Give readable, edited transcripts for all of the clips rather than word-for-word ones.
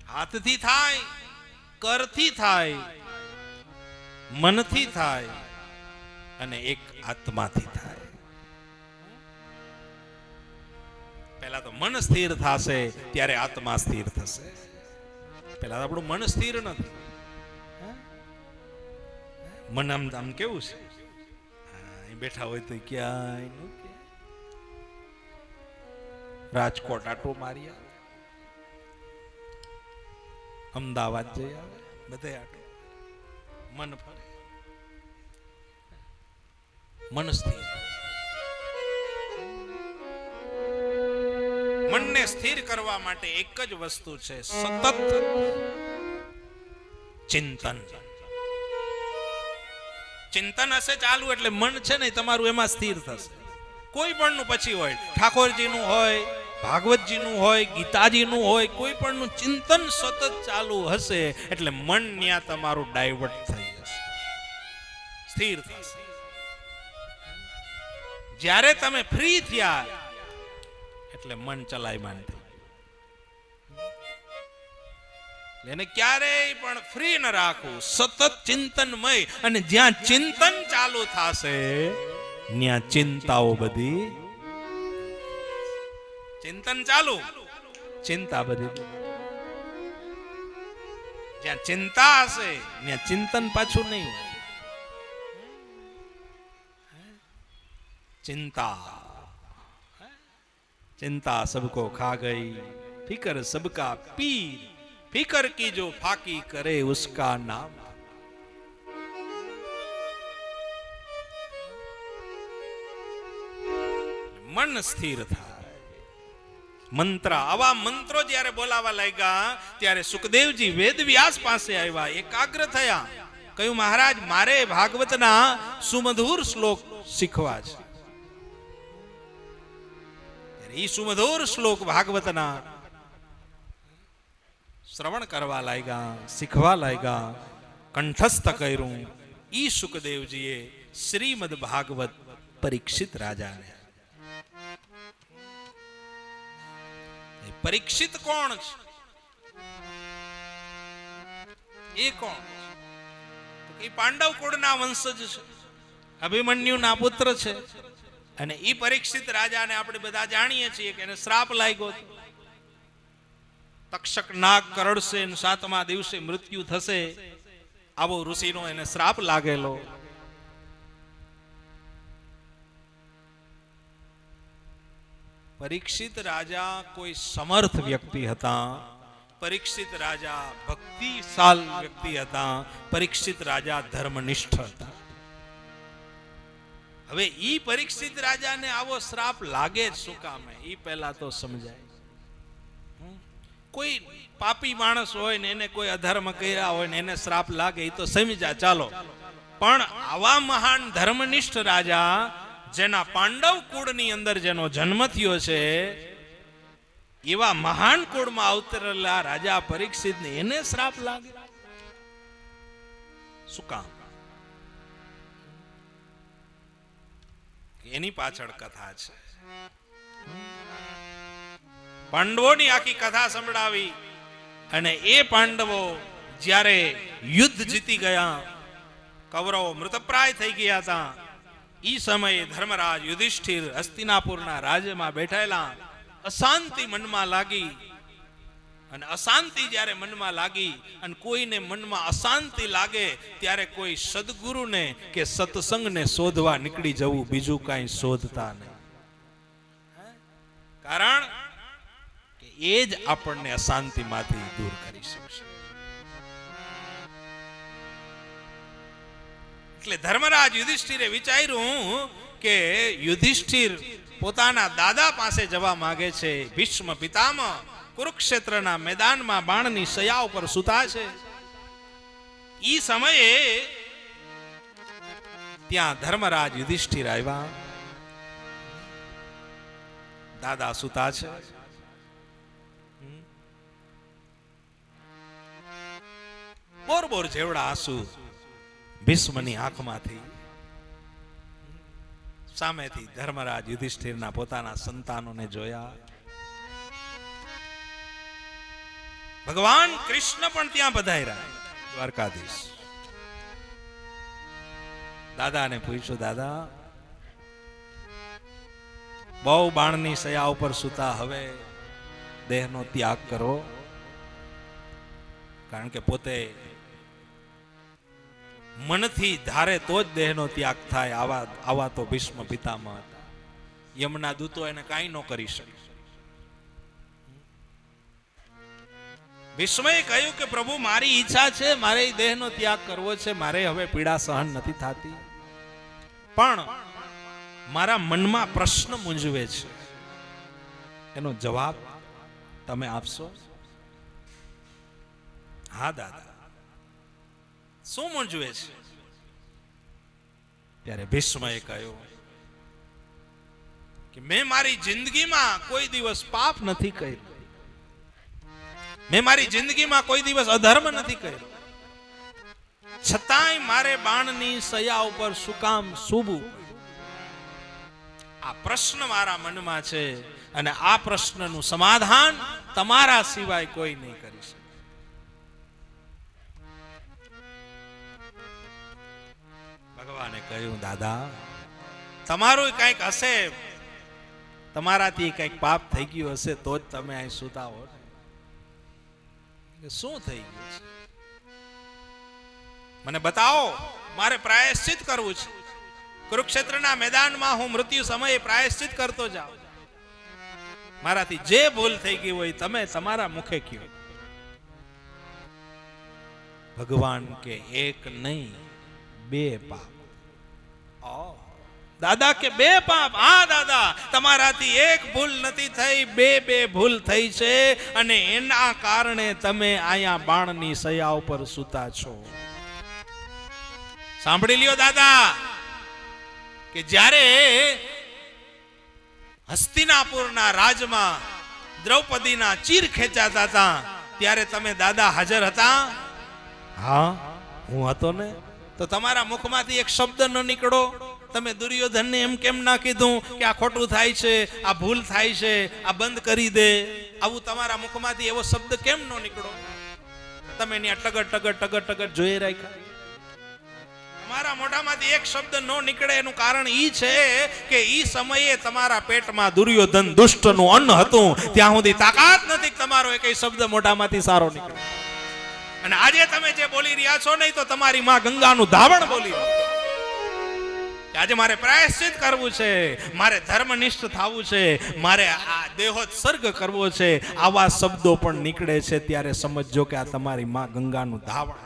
હાથથી થાય, કરથી થાય, મનથી થાય અને એક આત્માથી થાય. પહેલા તો મન સ્થિર થશે ત્યારે આત્મા સ્થિર થશે. પહેલા તો આપણું મન સ્થિર નથી. મન આમ કેવું છે, બેઠા હોય તો ક્યાંય રાજકોટ આટો મારી આવે, અમદાવાદ જઈ આવે, બધે આટો, મન ફરે, મન સ્થિર. મનને સ્થિર કરવા માટે એક જ વસ્તુ છે, સતત ચિંતન. ચિંતન હશે ચાલુ એટલે મન છે ને તમારું એમાં સ્થિર થશે. કોઈ પણ નું પછી હોય, ઠાકોરજીનું હોય, ભાગવતજીનું હોય, ગીતાજીનું હોય, કોઈ પણ નું ચિંતન સતત ચાલુ હશે એટલે મન ત્યાં તમારું ડાયવર્ટ થઈ જશે, સ્થિર થશે. જ્યારે તમે ફ્રી થયા એટલે મન ચલાયમાન થઈ. એને ક્યારેય પણ ફ્રી ન રાખવું, સતત ચિંતનમય. અને જ્યાં ચિંતન ચાલુ થશે ત્યાં ચિંતાઓ બધી, ચિંતન ચાલુ, ચિંતા બધી. જ્યાં ચિંતા હશે ત્યાં ચિંતન પાછું નહીં હોય. चिंता चिंता सबको खा गई, फिकर सबका पीर, फिकर की जो फाकी करे उसका नाम. मन स्थिर था. मंत्र आवा मंत्रो જ્યારે બોલાવા લાગ્યા ત્યારે સુખદેવજી વેદવ્યાસ પાસે આવ્યા, એકાગ્ર થયા. કહ્યું મહારાજ મારે ભાગવતના સુમધુર શ્લોક શીખવા છે. ઈ સુમધુર શ્લોક ભાગવતના શ્રવણ કરવા લાગ્યા, શીખવા લાગ્યા, કંઠસ્થ કર્યું. ઈ સુખદેવજીએ શ્રીમદ ભાગવત પરીક્ષિત રાજાને. પરીક્ષિત કોણ છે? એ કોણ? એ પાંડવ કુળના વંશજ છે, અભિમન્યુના પુત્ર છે. અને ઈ પરીક્ષિત રાજાને આપણે બધા જાણીએ છીએ કે એને શ્રાપ લાગ્યો. તક્ષક નાગ કરડશે, 7મા દિવસે મૃત્યુ થશે, આવો ઋષિનો એને શ્રાપ લાગેલો. પરીક્ષિત રાજા કોઈ સમર્થ વ્યક્તિ હતા, પરીક્ષિત રાજા ભક્તિશાલ વ્યક્તિ હતા, પરીક્ષિત રાજા ધર્મનિષ્ઠ હતા. હવે ઈ પરીક્ષિત રાજાને આવો શ્રાપ લાગે શું કામે ઈ પહેલા તો સમજાય. કોઈ પાપી માણસ હોય ને એને કોઈ અધર્મ કર્યા હોય ને એને શ્રાપ લાગે એ તો સમજા ચાલો, પણ આવા મહાન ધર્મનિષ્ઠ રાજા જેના પાંડવ કુળની અંદર જેનો જન્મ થયો છે, એવા મહાન કુળમાં અવતરેલા રાજા પરીક્ષિતને એને શ્રાપ લાગે શું કામ? એની પાછળ કથા છે. પાંડવોની આખી કથા સંભળાવી. અને એ પાંડવો જ્યારે યુદ્ધ જીતી ગયા, કૌરવો મૃતપ્રાય થઈ ગયા હતા, ઈ સમયે ધર્મરાજ યુધિષ્ઠિર હસ્તિનાપુરના રાજ્યમાં બેઠેલા. અશાંતિ મનમાં લાગી. અને અશાંતિ જ્યારે મનમાં લાગી, અને કોઈને મનમાં અશાંતિ લાગે ત્યારે કોઈ સદગુરુને કે સત્સંગને શોધવા નીકળી જવું, બીજું કાંઈ શોધતા નહીં. કારણ કે એ જ આપણને અશાંતિમાંથી દૂર કરી શકશે. એટલે ધર્મરાજ યુધિષ્ઠિરે વિચાર્યું કે યુધિષ્ઠિર પોતાના દાદા પાસે જવા માંગે છે. ભીષ્મ પિતામહ કુરુક્ષેત્રના મેદાનમાં બાણની શયા ઉપર સૂતા છે. ઈ સમયે ત્યાં ધર્મરાજ યુધિષ્ઠિર આવ્યા. દાદા સૂતા છે. બોર બોર જેવડા આંસુ ભીષ્મની આંખમાંથી. સામેથી ધર્મરાજ યુધિષ્ઠિરના પોતાના સંતાનોને જોયા. ભગવાન કૃષ્ણ પણ ત્યાં પધાર્યા, દ્વારકાધીશ. દાદાને પૂછ્યું, દાદા બહુ બાણની સયા ઉપર સુતા, હવે દેહનો ત્યાગ કરો. કારણ કે પોતે મનથી ધારે તો જ દેહનો ત્યાગ થાય. આવા તો ભીષ્મ પિતામહ હતા. યમના દૂતો એને કાંઈ ન કરી શકે. ભીષ્મએ કહ્યું કે પ્રભુ મારી ઈચ્છા છે, મારે દેહનો ત્યાગ કરવો છે, મારે હવે પીડા સહન નથી થતી, પણ મારા મનમાં પ્રશ્ન મૂંઝવે છે, એનો જવાબ તમે આપશો? હા દાદા. શું મૂંઝવે છે? ત્યારે ભીષ્મએ કહ્યું કે મેં મારી જિંદગીમાં કોઈ દિવસ પાપ નથી કર્યું, મેં મારી જિંદગીમાં કોઈ દિવસ અધર્મ નથી કર્યો, છતાંય મારે બાણની સયા ઉપર શું કામ સૂવું? આ પ્રશ્ન મારા મનમાં છે અને આ પ્રશ્નનું સમાધાન તમારા સિવાય કોઈ નહીં કરી શકે. ભગવાને કહ્યું, દાદા તમારું કંઈક હશે, તમારાથી કંઈક પાપ થઈ ગયું હશે તો જ તમે અહીં સુતા હો. શું થઈ ગયું છે મને બતાવો, મારે પ્રાયશ્ચિત કરવું છે. કુરુક્ષેત્રના મેદાનમાં હું મૃત્યુ સમયે પ્રાયશ્ચિત કરતો જાઉં. મારાથી જે ભૂલ થઈ ગઈ હોય તમે તમારા મુખે કહો. ભગવાન કે એક નહીં બે પાપ. દાદા કે બે પાપ? હા દાદા, તમારાથી એક ભૂલ નથી થઈ, બે ભૂલ થઈ છે અને એના કારણે તમે અહીંયા બાણની સયા ઉપર સૂતા છો. સાંભળી લ્યો દાદા, કે જ્યારે હસ્તિનાપુરના રાજમાં દ્રૌપદીના ચીર ખેંચાતા હતા ત્યારે તમે દાદા હાજર હતા? હા હું હતો ને. તો તમારા મુખમાંથી એક શબ્દ ન નીકળો? તમે દુર્યોધનને એમ કેમ ના કીધું કે આ ખોટું થાય છે, આ ભૂલ થાય છે, આ બંધ કરી દે? આવું તમારા મુખમાંથી એવો શબ્દ કેમ ન નીકળો? તમે ત્યાં ટગર જોઈ રાખ્યા. તમારા મોઢામાંથી એક શબ્દ ન નીકળે એનું કારણ ઈ છે કે ઈ સમયે તમારા પેટમાં દુર્યોધન દુષ્ટનું અન્ન હતું. ત્યાં સુધી તાકાત નથી તમારો એક શબ્દ મોઢામાંથી સારો નીકળે. અને આજે તમે જે બોલી રહ્યા છો નહીં તો તમારી માં ગંગાનું ધાવણ બોલી. આજે મારે પ્રાયશ્ચિત કરવું છે, મારે ધર્મનિષ્ઠ થવું છે, મારે આ દેહોત્સર્ગ કરવો છે, આવા શબ્દો પણ નીકળે છે ત્યારે સમજો કે આ તમારી માં ગંગાનું ધાવણ.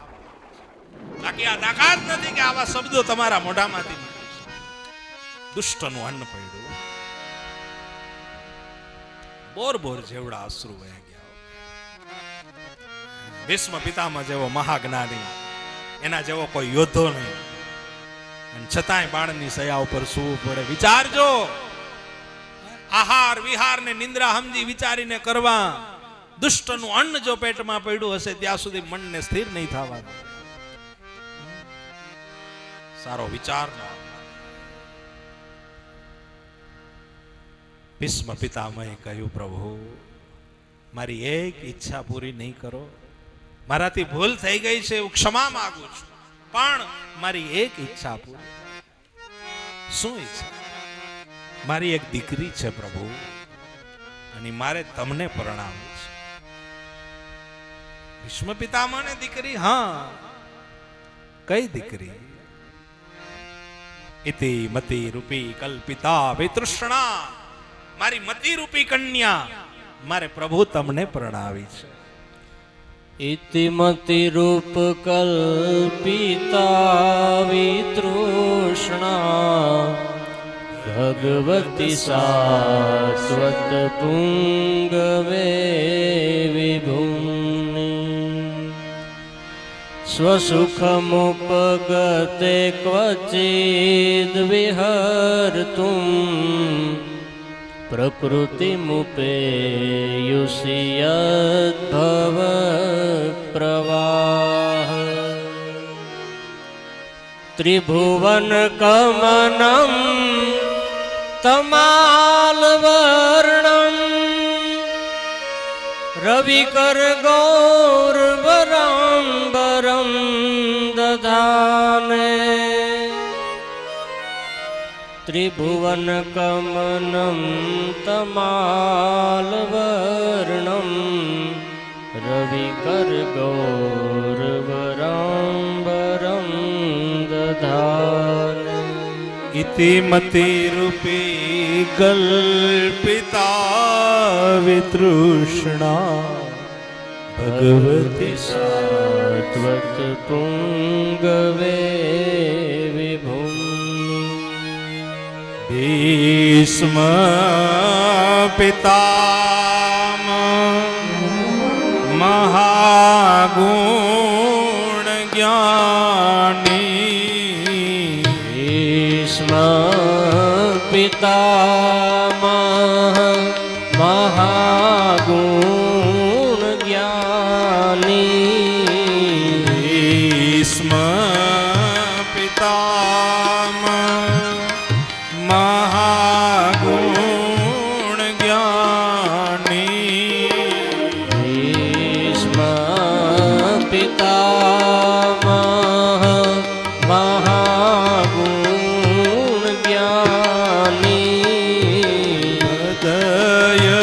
બાકી આ તાકાત નથી કે આવા શબ્દો તમારા મોઢામાંથી નીકળે. દુષ્ટનું અન્ન પડ્યું. બોર જેવડા અશ્રુ વહી ગયા. ભીષ્મ પિતામહ જેવો મહાજ્ઞાની, એના જેવો કોઈ યોદ્ધો નહીં, અને છતાંય બાણની સયા ઉપર સૂવું પડે. વિચારજો, આહાર વિહાર ને નિંદ્રા સમજી વિચારીને કરવા. દુષ્ટનું અન્ન જો પેટમાં પડ્યું હશે ત્યાં સુધી મનને સ્થિર નહીં થવાનું. સારો વિચાર. ભીષ્મ પિતામહે કહ્યું, પ્રભુ મારી એક ઈચ્છા પૂરી નહીં કરો? મારાથી ભૂલ થઈ ગઈ છે, હું ક્ષમા માંગુ છું, પણ મારી એક ઈચ્છા પૂરી. શું ઈચ્છા? મારી એક દીકરી છે પ્રભુ, અને મારે તમને પરણાવવું છે. ભીષ્મ પિતામહને દીકરી? હા, કઈ દીકરી? ઇતિ મતિ રૂપી કલ્પિતા વિતૃષ્ણા. મારી મતિ રૂપી કન્યા મારે પ્રભુ તમને પરણાવી છે. ઇતિમતિ રૂપ કલ્પિતા વિતૃષ્ણા ભગવતી શાશ્વત પુંગવે વિભુમ્ની સ્વસુખમુપગતે ક્વચિદ વિહર્તુમ પ્રકૃતિમુપેયુષી યદ્ભવ પ્રવાહ ત્રિભુવન કમનમ તમાલવર્ણમ રવિ કર ગૌરવરાંબરમ દધાને ત્રિભુવન કમનમ તમાલવર્ણમ રવિ કર ગૌરવરાંબરમ દધાને ઇતિમતિ રૂપી કલ્પિતા વિતૃષ્ણા ભગવતી સાત્વત પુંગવે વિભુમ ભીષ્મ પિતામ મહાગુણ જ્ઞાની ભીષ્મ પિતામહ મહાગુણ જ્ઞાની ભીષ્મ પિતામ મહાગુણ જ્ઞાની ભીષ્મ પિતામહ મહાગુણ જ્ઞાની હૃદયથી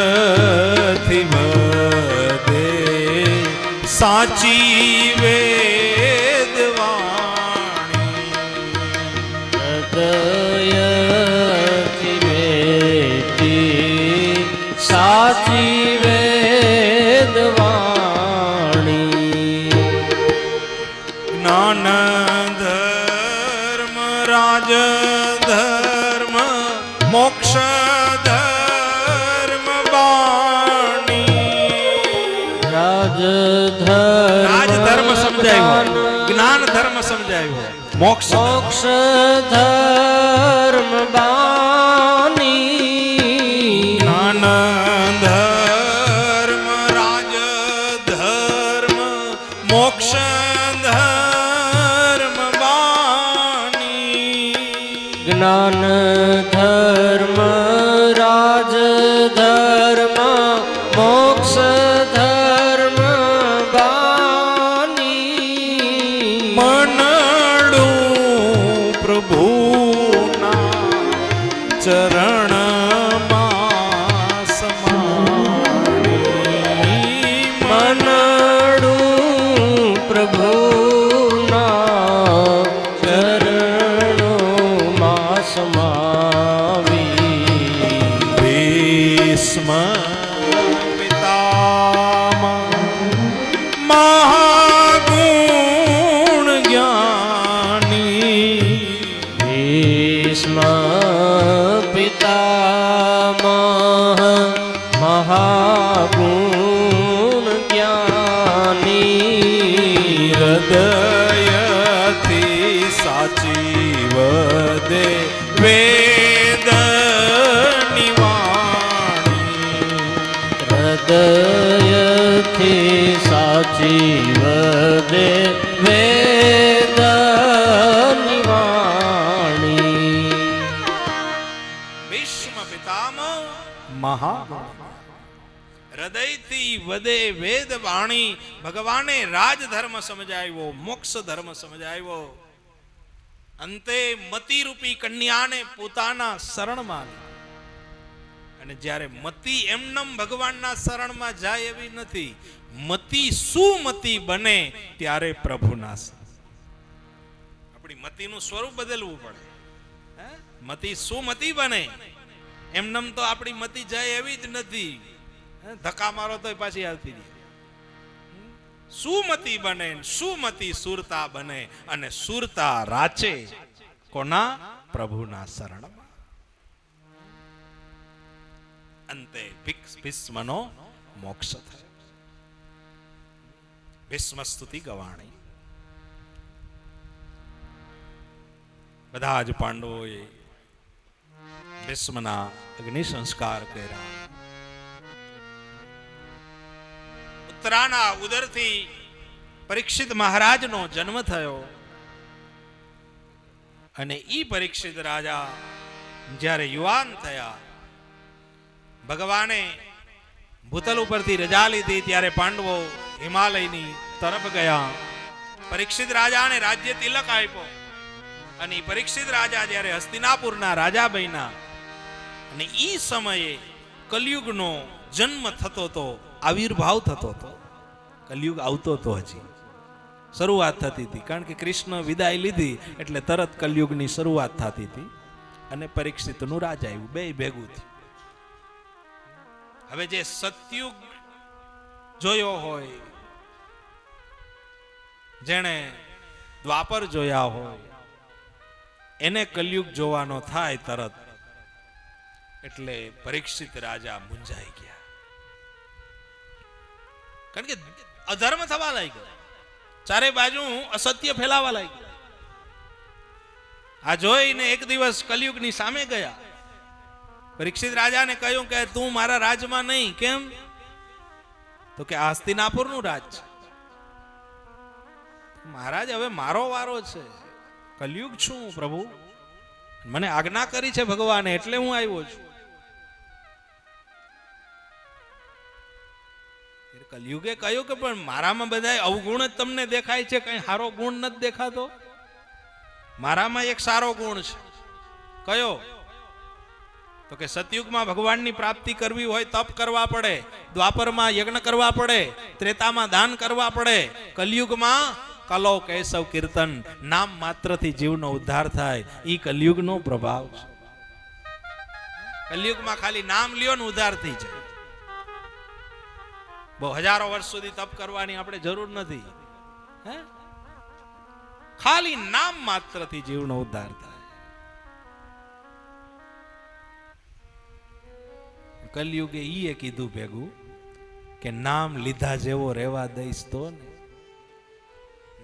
વધે સાચી વેદવાણી હૃદયથી વેતી સાચી વેદવાણી જ્ઞાન ધર્મ રાજ ધર્મ મોક્ષ ધર્મ બાણી રાજધર્મ સમજાયો, જ્ઞાન ધર્મ સમજાયો, મોક્ષ મોક્ષ ધર્મ બાની જ્ઞાન ધર્મ રાજ ધર્મ મોક્ષ ધર્મ બાણી જ્ઞાન ધર્મ રાજ ધર્મ મોક્ષ ધર્મ બાની મનડું પ્રભુના ચરણમાં સમાણી મનડું પ્રભુના ચરણોમાં સમાવી ભીષ્મ પિતામહ મહાગુણ જ્ઞાની ભીષ્મ પિતામહ મહાગુણ જ્ઞાની હૃદયથી સાચી વદે વેદ નિવાણી હૃદયથી સાચી વદે વેદ નિવાણી ભીષ્મ પિતામહ હૃદયથી વદે વેદ વાણી ભગવાને રાજધર્મ સમજાવ્યો, મોક્ષ ધર્મ સમજાવ્યો. અંતે મતિ રૂપી કન્યાને પોતાના શરણમાં લીધી. અને જ્યારે મતિ એમનેમ ભગવાનના શરણમાં જાય એવી નથી, મતિ સુમતિ બને ત્યારે પ્રભુના આપણી મતિનું સ્વરૂપ બદલવું પડે. મતિ સુમતિ બને એમનેમ તો આપણી મતિ જાય એવી જ નથી. ધક્કા મારો તો પાછી આવતી રહી. સુમતિ બને, સુમતિ સુરતા બને, અને સુરતા રાચે કોના? પ્રભુના શરણમાં. અંતે ભીષ્મનો મોક્ષ થયો. ભીષ્મ સ્તુતિ ગવાણી. બધા જ પાંડવોએ ભીષ્મના અગ્નિ સંસ્કાર કર્યા. ઉત્તરાના ઉદરથી પરીક્ષિત મહારાજનો જન્મ થયો. અને ઈ પરીક્ષિત રાજા જ્યારે યુવાન થયા, ભગવાને ભૂતલ ઉપરથી રજા લીધી ત્યારે પાંડવો હિમાલયની તરફ ગયા. પરીક્ષિત રાજાને રાજ્ય તિલક આપ્યો અને ઈ પરીક્ષિત રાજા જ્યારે હસ્તિનાપુરના રાજા બન્યા અને ઈ સમયે કલયુગનો જન્મ થતો હતો, આવિર્ભાવ થતો હતો. કલયુગ આવતો હતો, હજી શરૂઆત થતી હતી. કારણ કે કૃષ્ણ વિદાય લીધી એટલે તરત કલયુગની શરૂઆત થતી હતી અને પરીક્ષિતનું રાજ આવ્યું, બે ભેગું થયું. હવે જે સતયુગ જોયો હોય, જેણે દ્વાપર જોયા હોય, એને કલયુગ જોવાનો થાય તરત એટલે પરીક્ષિત રાજા મૂંઝાઈ ગયા. કારણ કે અધર્મ થવા લાગ્યો, ચારે બાજુ અસત્ય ફેલાવા લાગ્યું. આ જોઈને એક દિવસ કલયુગની સામે ગયા. પરીક્ષિત રાજાને કહ્યું કે તું મારા રાજમાં નહીં. કેમ? તો કે આ હસ્તિનાપુરનું રાજ છે. મહારાજ હવે મારો વારો છે, કલયુગ છું પ્રભુ, મને આજ્ઞા કરી છે ભગવાને એટલે હું આવ્યો છું. કલયુગે કહ્યું કે પણ મારામાં બધા અવગુણ જ તમને દેખાય છે, કઈ સારો ગુણ નથી દેખાતો. મારામાં એક સારો ગુણ છે. કયો? તો કે સતયુગમાં ભગવાનની પ્રાપ્તિ કરવી હોય તપ કરવા પડે, દ્વાપરમાં યજ્ઞ કરવા પડે, ત્રેતામાં દાન કરવા પડે, કલયુગમાં કલો કેશવ કીર્તન નામ માત્રથી જીવનો ઉદ્ધાર થાય. ઈ કલયુગનો પ્રભાવ છે. કલયુગમાં ખાલી નામ લ્યો ને ઉદ્ધાર થઈ જાય. બહુ હજારો વર્ષ સુધી તપ કરવાની આપણે જરૂર નથી. ખાલી નામ માત્રથી જીવનો ઉદ્ધાર થાય. કલયુગે ઈએ કીધું ભેગું કે નામ લીધા જેવો રહેવા દઈશ તો ને.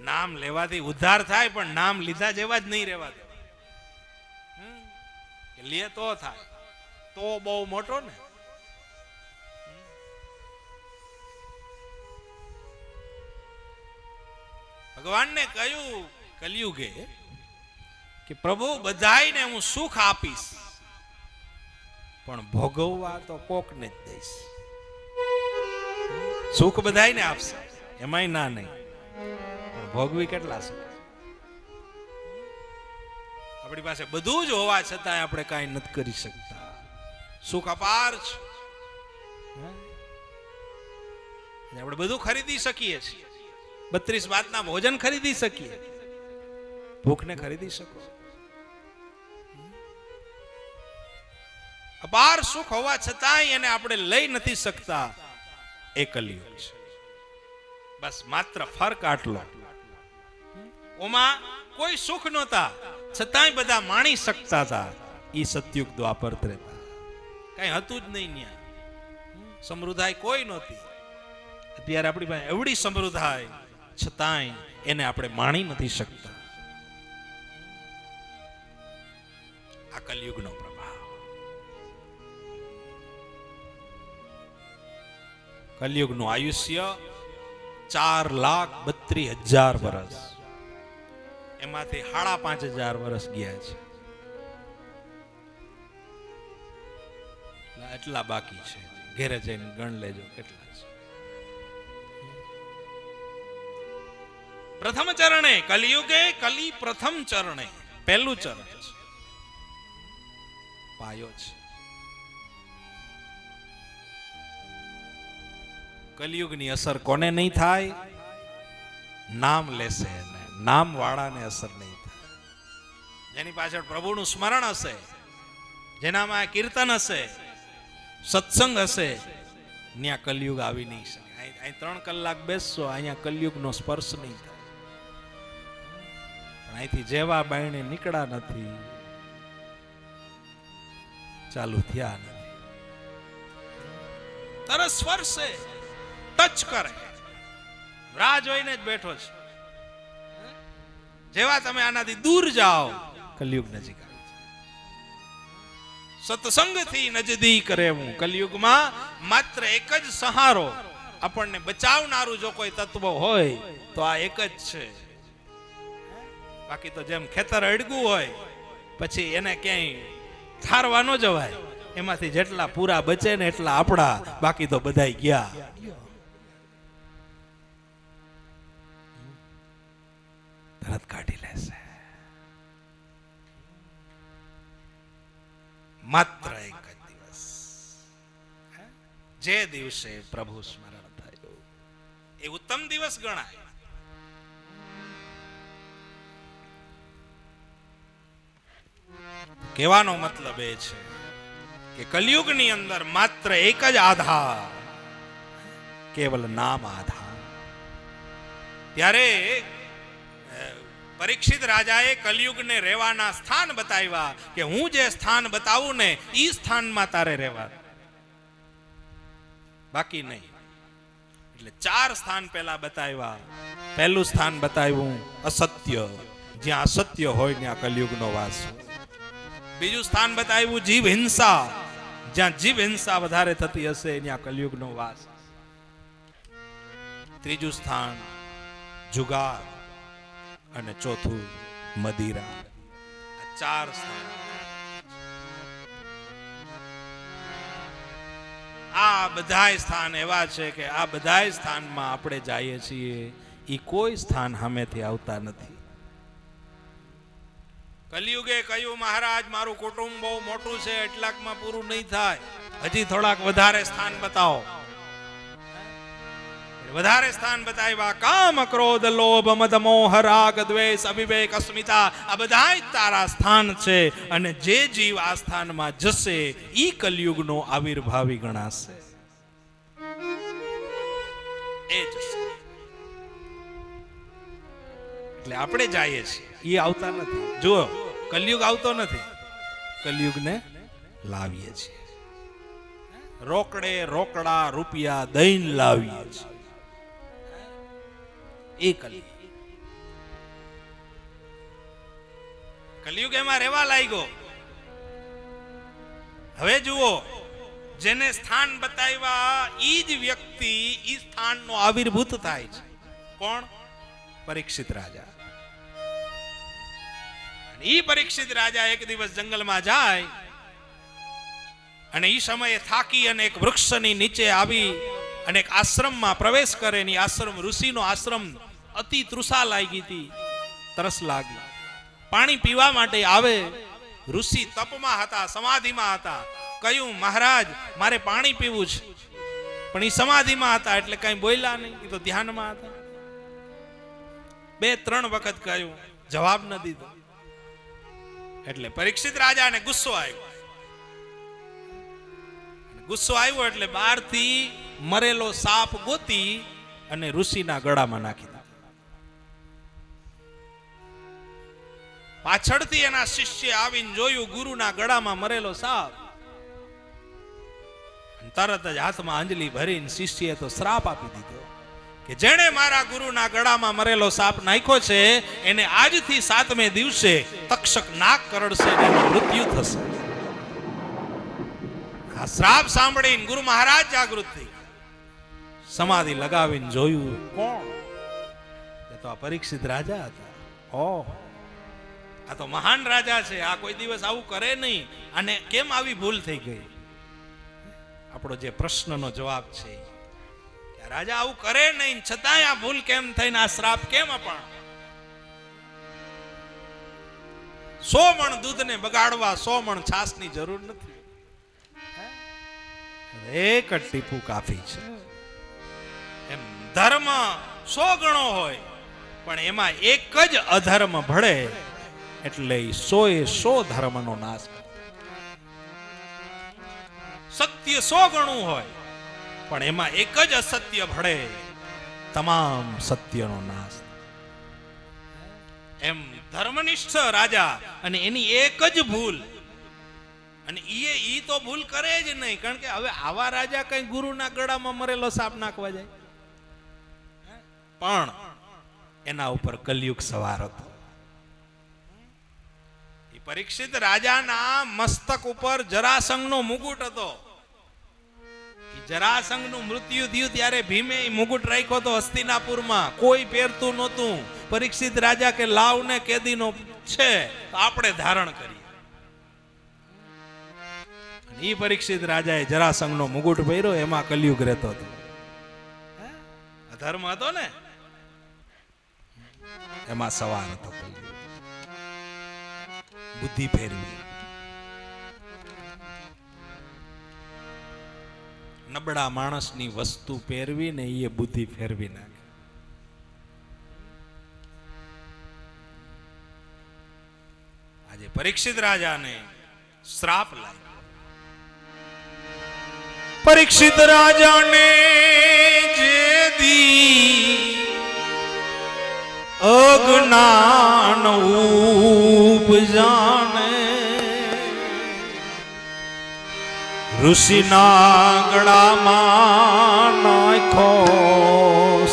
નામ લેવાથી ઉદ્ધાર થાય પણ નામ લીધા જેવા જ નહીં રહેવા દે. લે તો થાય તો બહુ મોટો ને. ભગવાનને કહ્યું કલયુગે કે પ્રભુ બધાયને હું સુખ આપીશ પણ ભોગવવા તો કોકને જ દઈશ. સુખ બધાયને આપશે, એમાંય ના નહીં, પણ ભોગવી કેટલા છે? આપણી પાસે બધું જ હોવા છતાં આપણે કાંઈ નથી કરી શકતા. સુખ અપાર છે, આપણે બધું ખરીદી શકીએ છીએ. 32 વાતના ભોજન ખરીદી શકીએ, ભૂખને ખરીદી શકો. અપાર સુખ હોવા છતાંય એને આપણે લઈ નથી શકતા. એ કલયુગ છે. બસ માત્ર ફરક આટલો, ઓમાં કોઈ સુખ નહોતા છતાંય બધા માણી શકતા હતા. ઈ સતયુગ દ્વાપર ત્રેતા. કઈ હતું જ નહીં ન્યા. સમૃદ્ધાઈ કોઈ નહોતી. અત્યારે આપણી પાસે એવડી સમૃદ્ધાઈ છતાંય એને આપણે માણી નથી શકતા. આ કલયુગનો પ્રભાવ. કલયુગનું આયુષ્ય 4,32,000 વર્ષ. એમાંથી 5,500 વર્ષ ગયા છે. એટલા બાકી છે. ઘેરે જઈને ગણ લેજો કેટલા છે. પ્રથમ ચરણે કલયુગે કલી પ્રથમ ચરણે, પહેલું ચરણ છે, પાયો છે. કલયુગની અસર કોને નહીં થાય? નામ લેશે એને, નામ વાળાને અસર નહીં થાય. જેની પાછળ પ્રભુનું સ્મરણ હશે, જેનામાં કીર્તન હશે, સત્સંગ હશે, ત્યાં કલયુગ આવી નહીં શકે. અહીં 3 કલાક બેસશો, અહીંયા કલયુગનો સ્પર્શ નહીં થાય. પણ અહીંથી જેવા બાયણે નીકળ્યા નથી, ચાલુ થયા નથી, તરત સ્પર્શે, ટચ કરે. રાહ જોઈને જ બેઠો છે. જેવા તમે આનાથી દૂર જાઓ, કલયુગ નજીક આવે છે. સત્સંગથી નજદીક રહેવું. કલયુગમાં માત્ર એક જ સહારો, આપણને બચાવનારું જો કોઈ તત્વ હોય તો આ એક જ છે. બાકી તો જેમ ખેતર અડગું હોય પછી એને ક્યાંય ઠારવા ન જવાય. એમાંથી જેટલા પૂરા બચે ને એટલા આપણા, બાકી તો બધાય ગયા. તરત કાઢી લેશે. માત્ર એક જ દિવસ, જે દિવસે પ્રભુ સ્મરણ થયું એ ઉત્તમ દિવસ ગણાય. કહેવાનો મતલબ એ છે કે કલયુગની અંદર માત્ર એક જ આધાર, કેવલ નામ આધાર. ત્યારે પરીક્ષિત રાજાએ કલયુગને રહેવાના સ્થાન બતાવ્યા કે હું જે સ્થાન બતાવું ને એ સ્થાનમાં તારે રહેવા, બાકી નહીં. એટલે 4 સ્થાન પહેલા બતાવ્યા. પહેલું સ્થાન બતાવ્યું અસત્ય, જ્યાં અસત્ય હોય ત્યાં કલયુગનો વાસ. બીજું સ્થાન બતાવ્યું જીવ હિંસા, જ્યાં જીવ હિંસા વધારે થતી હશે ત્યાં કલયુગનો વાસ. ત્રીજું સ્થાન જુગાર અને ચોથું મદિરા. આ 4 સ્થાન. આ બધાય સ્થાન એવા છે કે આ બધાય સ્થાનમાં આપણે જઈએ છીએ, એ કોઈ સ્થાન સામેથી આવતા નથી. કલયુગે કહ્યું મહારાજ મારું કુટુંબ બહુ મોટું છે, એટલાકમાં પૂરું નહીં થાય, હજી થોડાક વધારે સ્થાન બતાવો. વધારે સ્થાન બતાવ્યા. કામ ક્રોધ લોભ મદ મોહ રાગ દ્વેષ અવિવેક અસ્મિતા, આ બધાય તારા સ્થાન છે. અને જે જીવ આ સ્થાનમાં જશે ઈ કલયુગનો આવિર્ભાવી ગણાશે. એ જશે. એટલે આપણે જઈએ છીએ, એ આવતા નથી. જો કલયુગ આવતો નથી, કલયુગને લાવીએ છીએ. રોકડે રોકડા રૂપિયા દઈને લાવીએ છીએ. એ કલયુગ એમાં રહેવા લાગ્યો. હવે જુઓ, જેને સ્થાન બતાવ્યા ઈ જ વ્યક્તિ ઈ સ્થાનનો આવિર્ભૂત થાય છે. કોણ? પરીક્ષિત રાજા. ઈ પરીક્ષિત રાજા એક દિવસ જંગલમાં જાય અને ઈ સમયે થાકી અને એક વૃક્ષની નીચે આવી અને એક આશ્રમમાં પ્રવેશ કરે. ની આશ્રમ ઋષિનો આશ્રમ, અતિ તૃષા લાગી હતી, તરસ લાગી. પાણી પીવા માટે આવે. ઋષિ તપમાં હતા, સમાધિમાં હતા. કહ્યું મહારાજ મારે પાણી પીવું છે, પણ એ સમાધિમાં હતા એટલે કઈ બોલ્યા નહીં, એ તો ધ્યાનમાં હતા. 2-3 વખત કહ્યું, જવાબ ન દીધો. એટલે પરીક્ષિત રાજાને ગુસ્સો આવ્યો. ગુસ્સો આવ્યો એટલે બહારથી મરેલો સાપ ગોતી અને ઋષિના ગળામાં નાખી દીધો. પાછળથી એના શિષ્ય આવીને જોયું, ગુરુના ગળામાં મરેલો સાપ. તરત જ હાથમાં અંજલિ ભરીને શિષ્યએ તો શ્રાપ આપી દીધો કે જેણે મારા ગુરુના ગળામાં મરેલો સાપ નાખ્યો છે એને આજથી 7મે દિવસે તક્ષક નાક કરડશે અને એનું મૃત્યુ થશે. આ શ્રાપ સાંભળીને ગુરુ મહારાજ જાગૃત થઈ, સમાધિ લગાવીને જોયું, કોણ? એ તો આ પરીક્ષિત રાજા હતા. ઓહ, આ તો મહાન રાજા છે, આ કોઈ દિવસ આવું કરે નહીં. અને કેમ આવી ભૂલ થઈ ગઈ? આપણો જે પ્રશ્નનો જવાબ છે, રાજા આવું કરે નહીં છતાંય આ ભૂલ કેમ થઈને, આ શ્રાપ કેમ અપાણ? 100 મણ દૂધને બગાડવા 100 મણ છાસની જરૂર નથી. એક જ ટીપું કાફી છે. એમ ધર્મ 100 ગણો હોય પણ એમાં એક જ અધર્મ ભળે એટલે 100 ધર્મનો નાશ. સત્ય 100 ગણું હોય પણ એમાં એક જ અસત્ય ભળે, તમામ સત્યનો નાશ. એમ ધર્મનિષ્ઠ રાજા અને એની એક જ ભૂલ, અને ઈ તો ભૂલ કરે જ નહીં. કારણ કે હવે આવા રાજા કઈ ગુરુના ગળામાં મરેલો સાપ નાખવા જાય? પણ એના ઉપર કલયુગ સવાર હતો. એ પરીક્ષિત રાજાના મસ્તક ઉપર જરાસંઘનો મુકુટ હતો. જરાસંઘનું મૃત્યુ થયું ત્યારે ભીમે મુકુટ રાખ્યો તો હસ્તિનાપુરમાં, કોઈ પહેરતું નહોતું. પરીક્ષિત રાજા કે લાવને કેદીનો છે તો આપણે ધારણ કરીએ. એ પરીક્ષિત રાજાએ જરાસંઘનો મુગુટ પહેર્યો, એમાં કલયુગ રહેતો હતો. અધર્મ હતો ને, એમાં સવાર હતો કલયુગ. બુદ્ધિ ફેરવી, નબળા માણસની વસ્તુ પહેરવી ને એ બુદ્ધિ ફેરવી નાખે. આજે પરીક્ષિત રાજાને શ્રાપ લાગ્યો. પરીક્ષિત રાજાને જેદી અજ્ઞાન ઉપજાને ઋષિના ગળામાં નાખો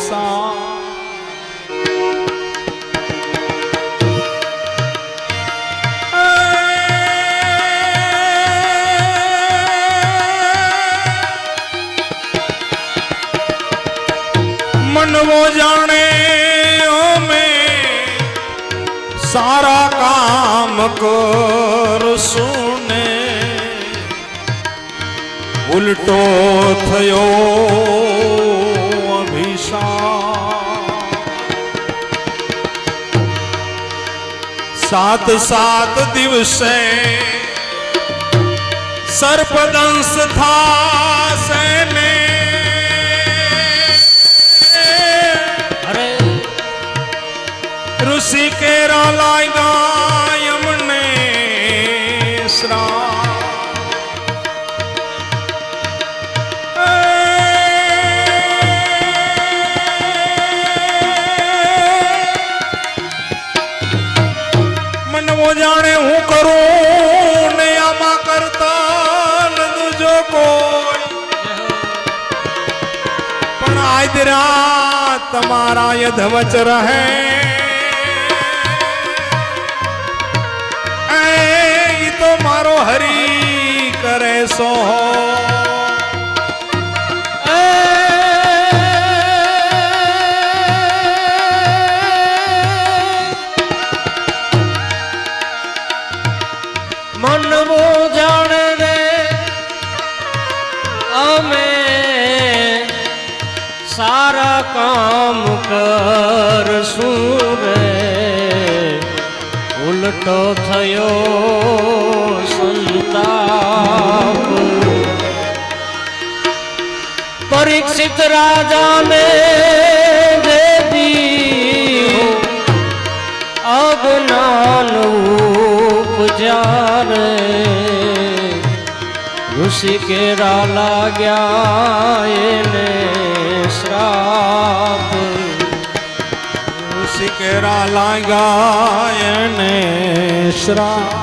સા. મનવો જાણે અમે સારા કામ કરશું ને ઉલટો થયો અભિશાપ. 7 દિવસે સર્પદંશ થાશે ને ઋષિ કેરા લાગ્યા યમને શ્રાપ. મનવો જાણે હું કરું ને આમાં કરતા જો કોઈ, પણ આજ રાત તમારા યધવચ રહે. તો મારો હરી કરે સો. મનવો જાણે રે અમે સારા કામ કરશું રે ઉલટો થયો સંતાપ. પરીક્ષિત રાજાને દેદી અજ્ઞાન ઉપજા રે ઋષિ કેરા લાગ્યા એને શ્રાપ. ઋષિ કેરા લાગ્યા એને શ્રાપ.